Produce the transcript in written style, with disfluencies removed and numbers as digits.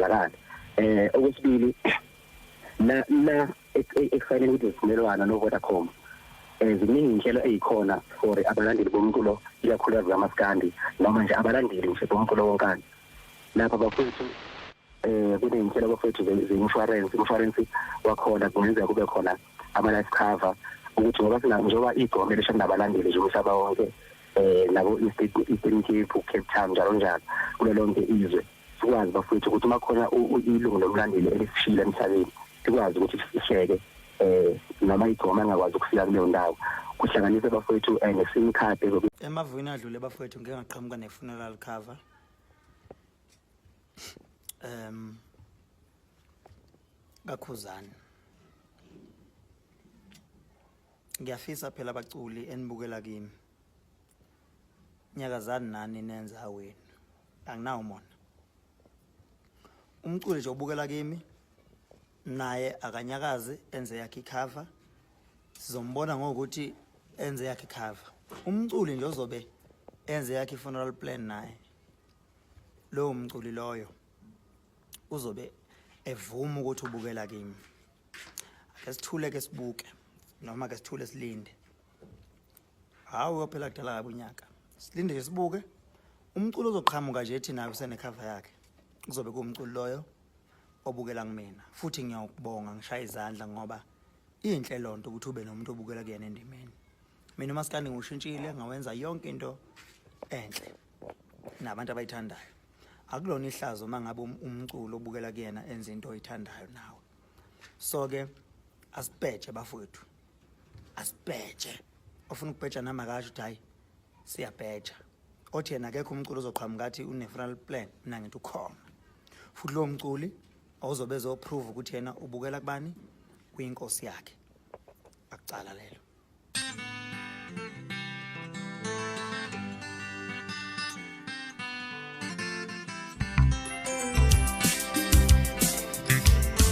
kusizakala. Okwesibili la ekufanele ukuthi simelwana no Vodacom. Ziningi inhlelo ezikhona for abalandeli bomculo ikakhulukazi amaskandi noma nje abalandeli nje bomculo wonkana. Lapha bafethu kuney'nhlelo bafethu ze-insurance wakhona kungenzeka kube khona ama-life cover ukuthi ngoba njengoba igcome leshona nabalandeli nje umhlaba wonke nabo Eastern Cape, Cape Town njalo njalo kulo lonke izwe sikwazi bafethu ukuthi uma khona ilungu lomlandeli elisishila emhlabeni sikwazi ukuthi sihleke noma igcoma angakwazi ukufika kuleyo ndawo kuhlanganise bafethu ne-sim card emavini adlule bafethu ngeke ngaqhamuka ne-funeral cover kakhuzani. Ngiyafisa phela abaculi enibukela kimi nyakazani nani nenza wenu anginawo mona. Umculi nje ubukela kimi naye akanyakaze enze yakhe cover sizombona ngokuthi enze yakhe cover. Umculi nje ozobe enze yakhe funeral plan naye lo umculi loyo uzobe evuma ukuthi ubukela kimi. Ake sithule ke sibuke noma ke sithule silinde. Hawu phela kudala kabi unyaka. Silinde nje sibuke. Umculo ozoqhamuka nje ethi nayo usene cover yakhe. Kuzobe kuumculi loyo obukela kumina. Futhi ngiyakubonga ngishaya izandla ngoba inhle lonto ukuthi ube nomuntu obukela kuyena endimeni. Mina umaskandi ngushintshile ngawenza yonke into enhle nabantu abayithandayo. Akulona ihlazo mangabe umculo obukela kuyena enza into oyithandayo nawe. So ke asibheje bafowethu. Asibheje. Ofuna ukubheja nama kasho ukuthi hayi siyabheja. Othi yena akekho umculo ozoqhamuka athi une-funeral plan mina ngithi ukhona. Futhi lo mculi awuzobe ezoprove ukuthi yena ubukela kubani kuyinkosi yakhe. Akucala lelo.